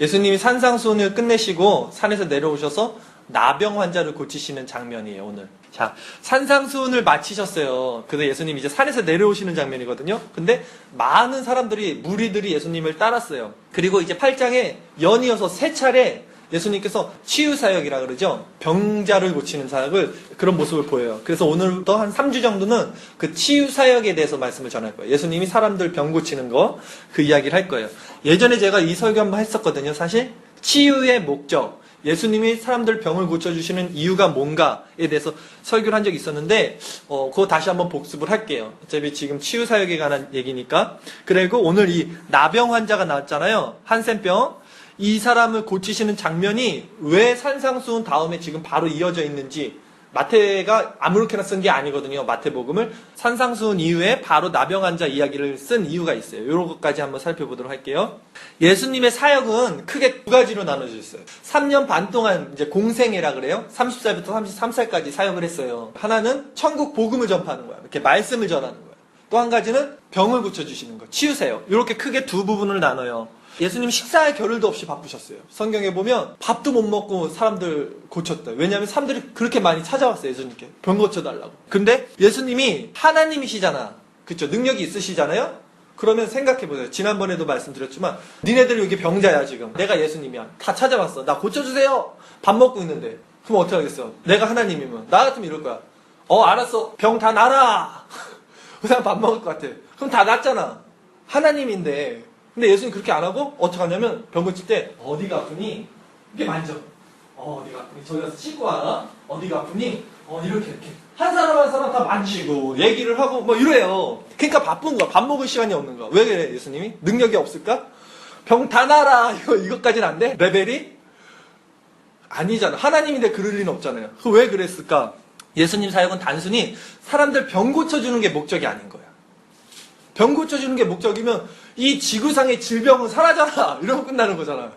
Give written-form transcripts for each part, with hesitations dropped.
예수님이 산상수훈을 끝내시고 산에서 내려오셔서 나병 환자를 고치시는 장면이에요, 오늘. 자, 산상수훈을 마치셨어요. 그래서 예수님이 이제 산에서 내려오시는 장면이거든요. 근데 많은 사람들이, 무리들이 예수님을 따랐어요. 그리고 이제 8장에 연이어서 3차례 예수님께서 치유사역이라 그러죠. 병자를 고치는 사역을, 그런 모습을 보여요. 그래서 오늘부터 한 3주 정도는 그 치유사역에 대해서 말씀을 전할 거예요. 예수님이 사람들 병 고치는 거, 그 이야기를 할 거예요. 예전에 제가 이 설교 한번 했었거든요, 사실. 치유의 목적. 예수님이 사람들 병을 고쳐주시는 이유가 뭔가에 대해서 설교를 한 적이 있었는데, 그거 다시 한번 복습을 할게요. 어차피 지금 치유사역에 관한 얘기니까. 그리고 오늘 이 나병 환자가 나왔잖아요. 한센병. 이 사람을 고치시는 장면이 왜 산상수훈 다음에 지금 바로 이어져 있는지, 마태가 아무렇게나 쓴 게 아니거든요. 마태복음을. 산상수훈 이후에 바로 나병 환자 이야기를 쓴 이유가 있어요. 이런 것까지 한번 살펴보도록 할게요. 예수님의 사역은 크게 2가지로 나눠져 있어요. 3년 반 동안 이제 공생애라 그래요. 30살부터 33살까지 사역을 했어요. 하나는 천국 복음을 전파하는 거야. 이렇게 말씀을 전하는 거야. 또 한 가지는 병을 고쳐주시는 거. 치유사역. 이렇게 크게 2 부분을 나눠요. 예수님 식사할 겨를도 없이 바쁘셨어요. 성경에 보면 밥도 못 먹고 사람들 고쳤다. 왜냐하면 사람들이 그렇게 많이 찾아왔어요, 예수님께. 병 고쳐달라고. 근데 예수님이 하나님이시잖아. 그쵸? 능력이 있으시잖아요? 그러면 생각해보세요. 지난번에도 말씀드렸지만 니네들 여기 병자야 지금. 내가 예수님이야. 다 찾아왔어. 나 고쳐주세요. 밥 먹고 있는데. 그럼 어떻게 하겠어? 내가 하나님이면. 나 같으면 이럴 거야. 알았어. 병 다 나라. 그 사람 밥 먹을 것 같아. 그럼 다 낫잖아. 하나님인데. 근데 예수님 그렇게 안 하고 어떻게 하냐면 병 고칠 때 어디가 아프니? 이렇게 만져. 어디가 아프니? 저기 가서 씻고 와라. 어디가 아프니? 이렇게 한 사람 한 사람 다 만지고 얘기를 하고 뭐 이래요. 그러니까 바쁜 거야. 밥 먹을 시간이 없는 거야. 왜 그래 예수님이? 능력이 없을까? 병 다 나라. 이것까지는 안 돼? 레벨이? 아니잖아. 하나님인데 그럴 리는 없잖아요. 왜 그랬을까? 예수님 사역은 단순히 사람들 병 고쳐주는 게 목적이 아닌 거야. 병 고쳐주는 게 목적이면 이 지구상의 질병은 사라져라 이러고 끝나는 거잖아.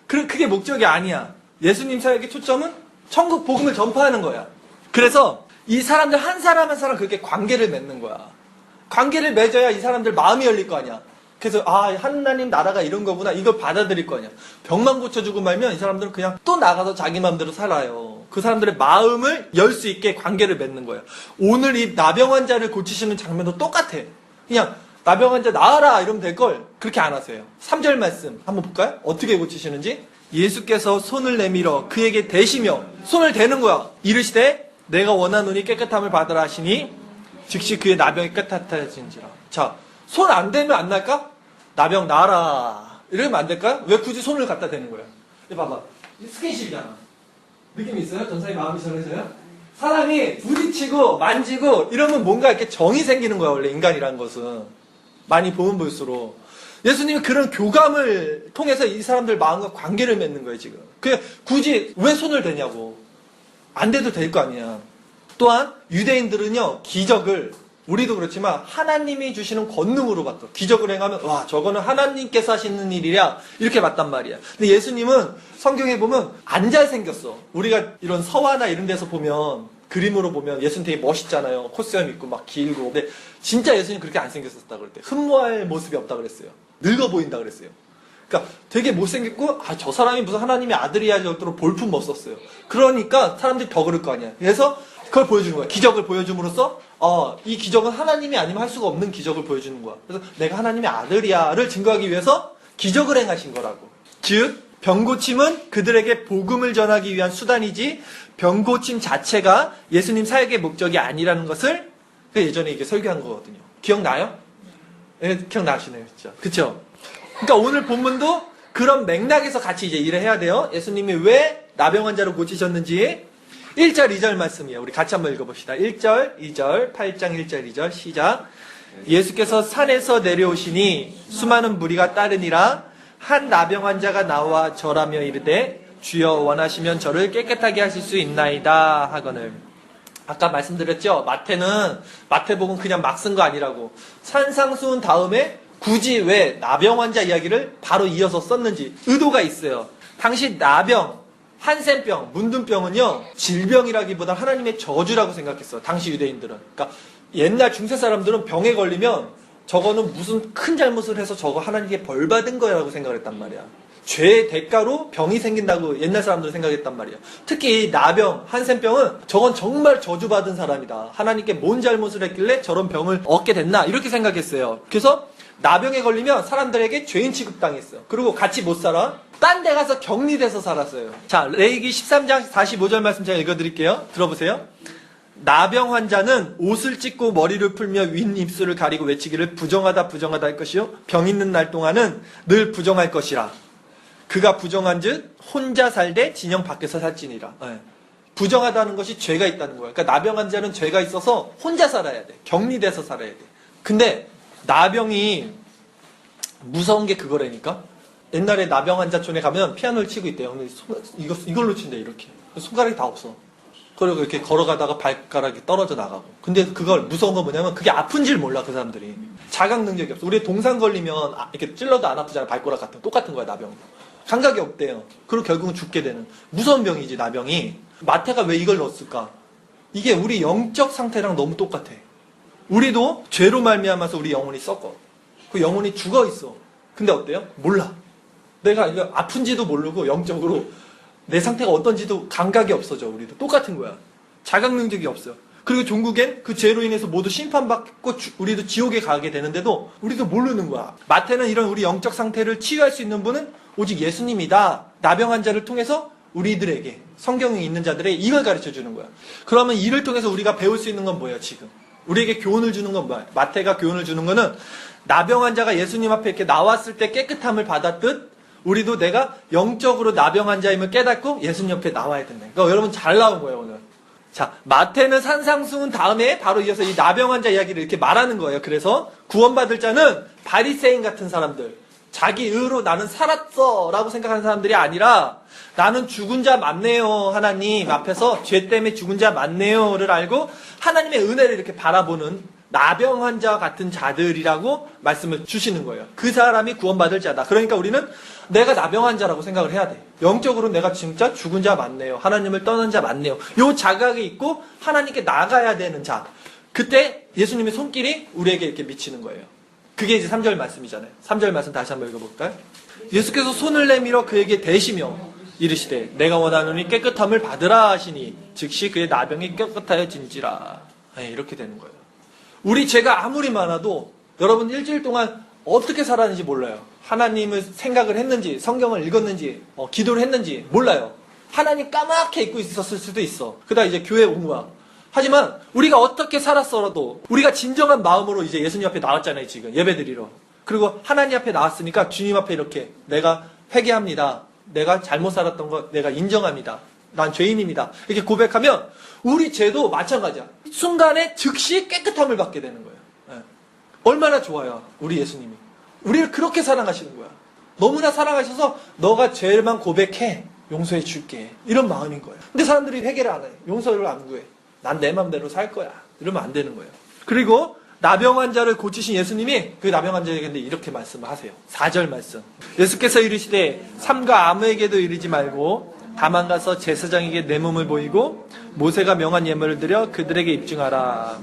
그게 목적이 아니야. 예수님 사역의 초점은 천국 복음을 전파하는 거야. 그래서 이 사람들 한 사람 한 사람 그렇게 관계를 맺는 거야. 관계를 맺어야 이 사람들 마음이 열릴 거 아니야. 그래서 하나님 나라가 이런 거구나 이걸 받아들일 거 아니야. 병만 고쳐주고 말면 이 사람들은 그냥 또 나가서 자기 마음대로 살아요. 그 사람들의 마음을 열 수 있게 관계를 맺는 거야. 오늘 이 나병 환자를 고치시는 장면도 똑같아. 그냥 나병 환자 나아라 이러면 될걸 그렇게 안 하세요. 3절 말씀 한번 볼까요? 어떻게 고치시는지. 예수께서 손을 내밀어 그에게 대시며 손을 대는 거야. 이르시되 내가 원하노니 깨끗함을 받으라 하시니 즉시 그의 나병이 깨끗해진지라. 자, 손 안 대면 안 날까? 나병 나아라 이러면 안 될까요? 왜 굳이 손을 갖다 대는 거야? 봐봐, 스킨십이잖아. 느낌이 있어요? 전사님 마음이 전해져요? 사람이 부딪히고 만지고 이러면 뭔가 이렇게 정이 생기는 거야. 원래 인간이란 것은 많이 보면 볼수록 예수님이 그런 교감을 통해서 이 사람들 마음과 관계를 맺는 거예요. 지금 굳이 왜 손을 대냐고. 안 대도 될 거 아니야. 또한 유대인들은요 기적을, 우리도 그렇지만 하나님이 주시는 권능으로 봤다. 기적을 행하면 와 저거는 하나님께서 하시는 일이야 이렇게 봤단 말이야. 근데 예수님은 성경에 보면 안 잘생겼어. 우리가 이런 서화나 이런 데서 보면, 그림으로 보면 예수님 되게 멋있잖아요. 코스염 입고 막 길고. 근데 진짜 예수님 그렇게 안 생겼었다 그럴 때 흠모할 모습이 없다 그랬어요. 늙어 보인다 그랬어요. 그러니까 되게 못생겼고 저 사람이 무슨 하나님의 아들이야 정도로 볼품 멋었어요. 그러니까 사람들이 더 그럴 거 아니야. 그래서 그걸 보여주는 거야. 기적을 보여줌으로써 이 기적은 하나님이 아니면 할 수가 없는 기적을 보여주는 거야. 그래서 내가 하나님의 아들이야를 증거하기 위해서 기적을 행하신 거라고. 즉 병고침은 그들에게 복음을 전하기 위한 수단이지 병고침 자체가 예수님 사역의 목적이 아니라는 것을 예전에 이게 설교한 거거든요. 기억나요? 네, 기억나시네요. 진짜. 그쵸? 그러니까 오늘 본문도 그런 맥락에서 같이 이제 일을 해야 돼요. 예수님이 왜 나병 환자를 고치셨는지 1절, 2절 말씀이에요. 우리 같이 한번 읽어봅시다. 1절, 2절, 8장 1절, 2절 시작. 예수께서 산에서 내려오시니 수많은 무리가 따르니라. 한 나병 환자가 나와 절하며 이르되 주여 원하시면 저를 깨끗하게 하실 수 있나이다 하거늘. 아까 말씀드렸죠? 마태복음 그냥 막 쓴 거 아니라고. 산상수훈 다음에 굳이 왜 나병 환자 이야기를 바로 이어서 썼는지 의도가 있어요. 당시 나병, 한센병, 문둥병은요 질병이라기보다 하나님의 저주라고 생각했어요. 당시 유대인들은. 그러니까 옛날 중세 사람들은 병에 걸리면 저거는 무슨 큰 잘못을 해서 저거 하나님께 벌 받은 거야라고 생각을 했단 말이야. 죄의 대가로 병이 생긴다고 옛날 사람들은 생각했단 말이야. 특히 이 나병, 한센병은 저건 정말 저주받은 사람이다. 하나님께 뭔 잘못을 했길래 저런 병을 얻게 됐나 이렇게 생각했어요. 그래서 나병에 걸리면 사람들에게 죄인 취급당했어요. 그리고 같이 못 살아. 딴 데 가서 격리돼서 살았어요. 자, 레위기 13장 45절 말씀 제가 읽어드릴게요. 들어보세요. 나병 환자는 옷을 찢고 머리를 풀며 윗입술을 가리고 외치기를 부정하다 부정하다 할 것이요 병 있는 날 동안은 늘 부정할 것이라. 그가 부정한즉 혼자 살되 진영 밖에서 살지니라. 네. 부정하다는 것이 죄가 있다는 거예요. 그러니까 나병 환자는 죄가 있어서 혼자 살아야 돼. 격리돼서 살아야 돼. 근데 나병이 무서운 게 그거라니까. 옛날에 나병 환자촌에 가면 피아노를 치고 있대요. 근데 이걸로 친대 이렇게. 손가락이 다 없어. 그리고 이렇게 걸어가다가 발가락이 떨어져 나가고. 근데 그걸 무서운 건 뭐냐면 그게 아픈 줄 몰라 그 사람들이. 자각 능력이 없어. 우리 동상 걸리면 이렇게 찔러도 안 아프잖아. 발가락 같은 거. 똑같은 거야 나병. 감각이 없대요. 그리고 결국은 죽게 되는 무서운 병이지 나병이. 마태가 왜 이걸 넣었을까? 이게 우리 영적 상태랑 너무 똑같아. 우리도 죄로 말미암아서 우리 영혼이 썩어. 그 영혼이 죽어 있어. 근데 어때요? 몰라. 내가 이거 아픈지도 모르고 영적으로 내 상태가 어떤지도 감각이 없어져. 우리도 똑같은 거야. 자각 능력이 없어요. 그리고 종국엔 그 죄로 인해서 모두 심판받고 우리도 지옥에 가게 되는데도 우리도 모르는 거야. 마태는 이런 우리 영적 상태를 치유할 수 있는 분은 오직 예수님이다. 나병 환자를 통해서 우리들에게 성경에 있는 자들에게 이걸 가르쳐 주는 거야. 그러면 이를 통해서 우리가 배울 수 있는 건 뭐예요 지금? 우리에게 교훈을 주는 건 뭐야? 마태가 교훈을 주는 거는 나병 환자가 예수님 앞에 이렇게 나왔을 때 깨끗함을 받았듯 우리도 내가 영적으로 나병 환자임을 깨닫고 예수님 옆에 나와야 된다. 그러니까 여러분 잘 나온 거예요 오늘. 자, 마태는 산상수훈 다음에 바로 이어서 이 나병 환자 이야기를 이렇게 말하는 거예요. 그래서 구원받을 자는 바리새인 같은 사람들, 자기 의로 나는 살았어 라고 생각하는 사람들이 아니라 나는 죽은 자 맞네요 하나님 앞에서 죄 때문에 죽은 자 맞네요를 알고 하나님의 은혜를 이렇게 바라보는 나병 환자 같은 자들이라고 말씀을 주시는 거예요. 그 사람이 구원받을 자다. 그러니까 우리는 내가 나병 환자라고 생각을 해야 돼. 영적으로 내가 진짜 죽은 자 맞네요. 하나님을 떠난 자 맞네요. 요 자각이 있고 하나님께 나가야 되는 자. 그때 예수님의 손길이 우리에게 이렇게 미치는 거예요. 그게 이제 3절 말씀이잖아요. 3절 말씀 다시 한번 읽어볼까요? 예수께서 손을 내밀어 그에게 대시며 이르시되 내가 원하노니 깨끗함을 받으라 하시니 즉시 그의 나병이 깨끗하여진지라. 네, 이렇게 되는 거예요. 우리 죄가 아무리 많아도 여러분 일주일 동안 어떻게 살았는지 몰라요. 하나님을 생각을 했는지 성경을 읽었는지 기도를 했는지 몰라요. 하나님 까맣게 잊고 있었을 수도 있어. 그다음 이제 교회 온 거야. 하지만 우리가 어떻게 살았어도 우리가 진정한 마음으로 이제 예수님 앞에 나왔잖아요. 지금 예배드리러. 그리고 하나님 앞에 나왔으니까 주님 앞에 이렇게 내가 회개합니다. 내가 잘못 살았던 거 내가 인정합니다. 난 죄인입니다. 이렇게 고백하면 우리 죄도 마찬가지야. 순간에 즉시 깨끗함을 받게 되는 거예요. 네. 얼마나 좋아요. 우리 예수님이. 우리를 그렇게 사랑하시는 거야. 너무나 사랑하셔서 너가 죄만 고백해. 용서해 줄게. 이런 마음인 거예요. 근데 사람들이 회개를 안 해. 용서를 안 구해. 난 내 맘대로 살 거야. 이러면 안 되는 거예요. 그리고 나병 환자를 고치신 예수님이 그 나병 환자에게 이렇게 말씀을 하세요. 4절 말씀. 예수께서 이르시되 삼가 아무에게도 이르지 말고 다만 가서 제사장에게 내 몸을 보이고 모세가 명한 예물을 드려 그들에게 입증하라.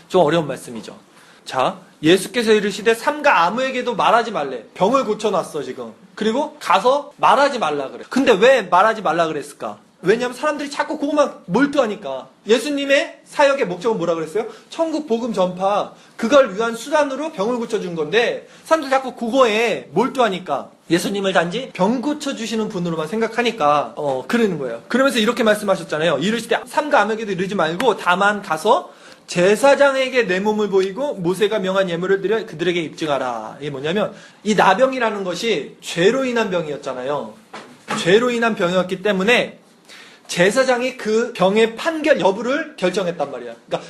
좀 어려운 말씀이죠. 자, 예수께서 이르시되 삼가 아무에게도 말하지 말래. 병을 고쳐놨어 지금. 그리고 가서 말하지 말라 그래. 근데 왜 말하지 말라 그랬을까? 왜냐하면 사람들이 자꾸 그것만 몰두하니까. 예수님의 사역의 목적은 뭐라 그랬어요? 천국 복음 전파. 그걸 위한 수단으로 병을 고쳐준 건데 사람들이 자꾸 그거에 몰두하니까 예수님을 단지 병 고쳐주시는 분으로만 생각하니까 그러는 거예요. 그러면서 이렇게 말씀하셨잖아요. 이르시되 삼가 아무에게도 이르지 말고 다만 가서 제사장에게 내 몸을 보이고 모세가 명한 예물을 드려 그들에게 입증하라. 이게 뭐냐면 이 나병이라는 것이 죄로 인한 병이었잖아요. 죄로 인한 병이었기 때문에 제사장이 그 병의 판결 여부를 결정했단 말이야. 그러니까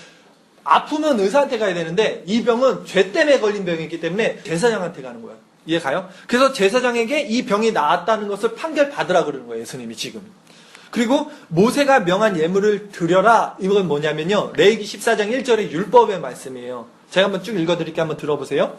아프면 의사한테 가야 되는데 이 병은 죄 때문에 걸린 병이기 때문에 제사장한테 가는 거야. 이해 가요? 그래서 제사장에게 이 병이 나았다는 것을 판결 받으라 그러는 거예요. 예수님이 지금. 그리고 모세가 명한 예물을 드려라. 이건 뭐냐면요. 레위기 14장 1절의 율법의 말씀이에요. 제가 한번 쭉 읽어드릴게요. 한번 들어보세요.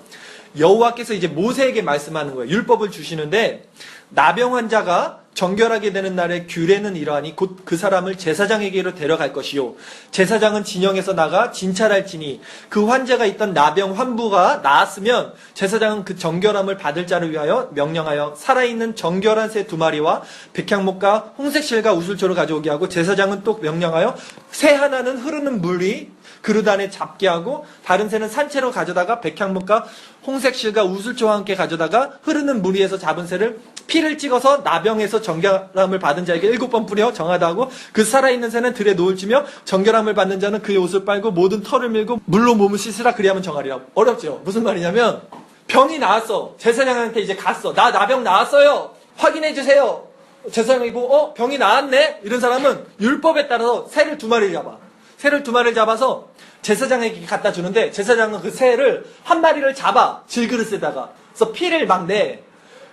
여호와께서 이제 모세에게 말씀하는 거예요. 율법을 주시는데 나병 환자가 정결하게 되는 날에 규례는 이러하니 곧 그 사람을 제사장에게로 데려갈 것이요 제사장은 진영에서 나가 진찰할지니 그 환자가 있던 나병 환부가 나았으면 제사장은 그 정결함을 받을 자를 위하여 명령하여 살아있는 정결한 새 2마리와 백향목과 홍색실과 우슬초를 가져오게 하고 제사장은 또 명령하여 새 하나는 흐르는 물이 그릇 안에 잡게 하고 다른 새는 산채로 가져다가 백향목과 홍색실과 우슬초와 함께 가져다가 흐르는 물 위에서 잡은 새를 피를 찍어서 나병에서 정결함을 받은 자에게 7번 뿌려 정하다 하고 그 살아있는 새는 들에 노을 찌며 정결함을 받는 자는 그의 옷을 빨고 모든 털을 밀고 물로 몸을 씻으라 그리하면 정하리라. 어렵죠? 무슨 말이냐면 병이 나았어. 제사장한테 이제 갔어. 나 나병 나았어요. 확인해 주세요. 제사장이 보고 병이 나았네? 이런 사람은 율법에 따라서 새를 2마리를 잡아. 새를 2마리를 잡아서 제사장에게 갖다 주는데 제사장은 그 새를 한 마리를 잡아 질그릇에다가 그래서 피를 막 내.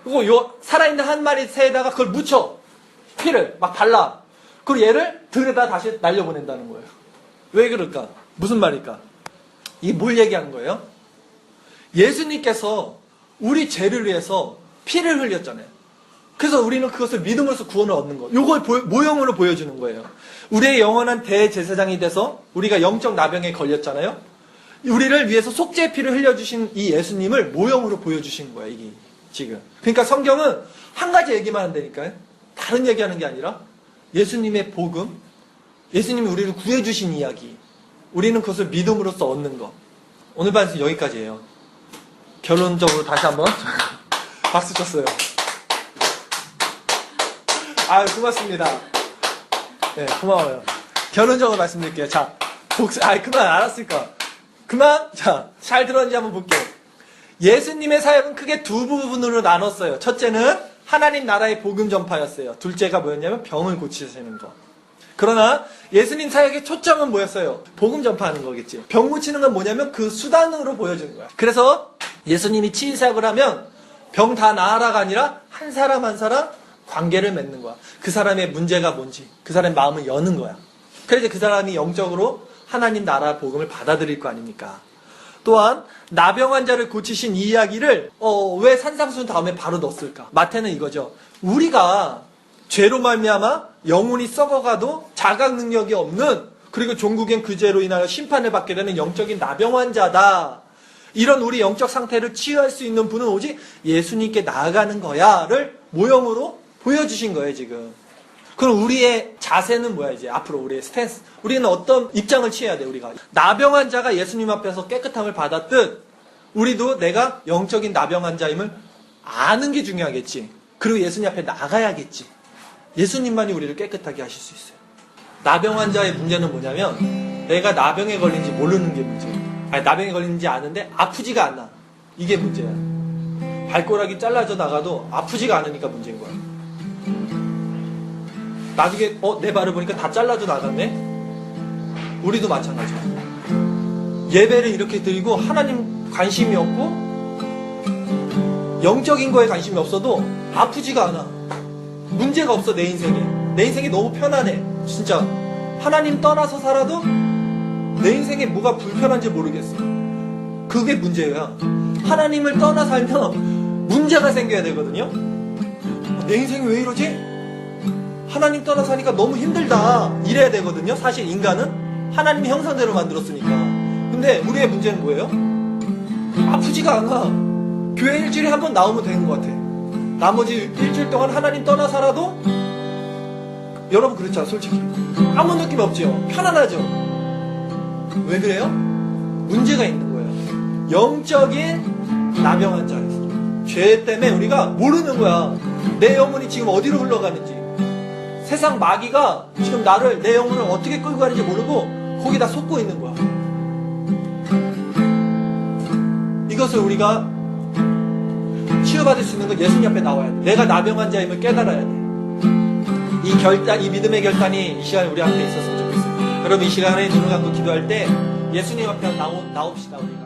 그리고 요 살아있는 한 마리 새에다가 그걸 묻혀 피를 막 발라. 그리고 얘를 들에다 다시 날려보낸다는 거예요. 왜 그럴까? 무슨 말일까? 이게 뭘 얘기하는 거예요? 예수님께서 우리 죄를 위해서 피를 흘렸잖아요. 그래서 우리는 그것을 믿음으로써 구원을 얻는 거. 요걸 모형으로 보여주는 거예요. 우리의 영원한 대제사장이 돼서 우리가 영적 나병에 걸렸잖아요. 우리를 위해서 속죄의 피를 흘려주신 이 예수님을 모형으로 보여주신 거예요. 이게 지금. 그러니까 성경은 한 가지 얘기만 한다니까요. 다른 얘기하는 게 아니라 예수님의 복음, 예수님이 우리를 구해주신 이야기, 우리는 그것을 믿음으로써 얻는 거. 오늘 반은 여기까지예요. 결론적으로 다시 한번 박수 쳤어요. 아유, 고맙습니다. 네, 고마워요. 결론적으로 말씀드릴게요. 자, 그만, 알았으니까. 그만, 자, 잘 들었는지 한번 볼게요. 예수님의 사역은 크게 2부분으로 나눴어요. 첫째는 하나님 나라의 복음 전파였어요. 둘째가 뭐였냐면 병을 고치시는 거. 그러나 예수님 사역의 초점은 뭐였어요? 복음 전파하는 거겠지. 병 고치는 건 뭐냐면 그 수단으로 보여주는 거야. 그래서 예수님이 치유사역을 하면 병 다 나아라가 아니라 한 사람 한 사람 관계를 맺는 거야. 그 사람의 문제가 뭔지, 그 사람의 마음을 여는 거야. 그래서 그 사람이 영적으로 하나님 나라 복음을 받아들일 거 아닙니까? 또한 나병 환자를 고치신 이 이야기를 왜 산상수훈 다음에 바로 넣었을까? 마태는 이거죠. 우리가 죄로 말미암아 영혼이 썩어가도 자각 능력이 없는, 그리고 종국엔 그 죄로 인하여 심판을 받게 되는 영적인 나병 환자다. 이런 우리 영적 상태를 치유할 수 있는 분은 오직 예수님께 나아가는 거야를 모형으로 보여주신 거예요, 지금. 그럼 우리의 자세는 뭐야, 이제? 앞으로 우리의 스탠스. 우리는 어떤 입장을 취해야 돼, 우리가. 나병 환자가 예수님 앞에서 깨끗함을 받았듯, 우리도 내가 영적인 나병 환자임을 아는 게 중요하겠지. 그리고 예수님 앞에 나가야겠지. 예수님만이 우리를 깨끗하게 하실 수 있어요. 나병 환자의 문제는 뭐냐면, 내가 나병에 걸린지 모르는 게 문제예요. 아니, 나병에 걸린지 아는데 아프지가 않아. 이게 문제야. 발가락이 잘라져 나가도 아프지가 않으니까 문제인 거야. 나중에 내 발을 보니까 다 잘라져 나갔네? 우리도 마찬가지야. 예배를 이렇게 드리고 하나님 관심이 없고 영적인 거에 관심이 없어도 아프지가 않아. 문제가 없어, 내 인생에. 내 인생이 너무 편안해. 진짜 하나님 떠나서 살아도 내 인생에 뭐가 불편한지 모르겠어. 그게 문제야. 하나님을 떠나 살면 문제가 생겨야 되거든요. 내 인생이 왜 이러지? 하나님 떠나 사니까 너무 힘들다. 이래야 되거든요. 사실 인간은 하나님의 형상대로 만들었으니까. 근데 우리의 문제는 뭐예요? 아프지가 않아. 교회 일주일에 한 번 나오면 되는 것 같아. 나머지 일주일 동안 하나님 떠나 살아도 여러분 그렇잖아, 솔직히. 아무 느낌 없죠? 편안하죠? 왜 그래요? 문제가 있는 거예요. 영적인 나병 환자예요. 죄 때문에 우리가 모르는 거야. 내 영혼이 지금 어디로 흘러가는지. 세상 마귀가 지금 나를, 내 영혼을 어떻게 끌고 가는지 모르고 거기다 속고 있는 거야. 이것을 우리가 치유받을 수 있는 건 예수님 앞에 나와야 돼. 내가 나병 환자임을 깨달아야 돼. 이 믿음의 결단이 이 시간에 우리 앞에 있었으면 좋겠어요. 여러분, 이 시간에 눈을 감고 기도할 때 예수님 앞에 나옵시다, 우리가.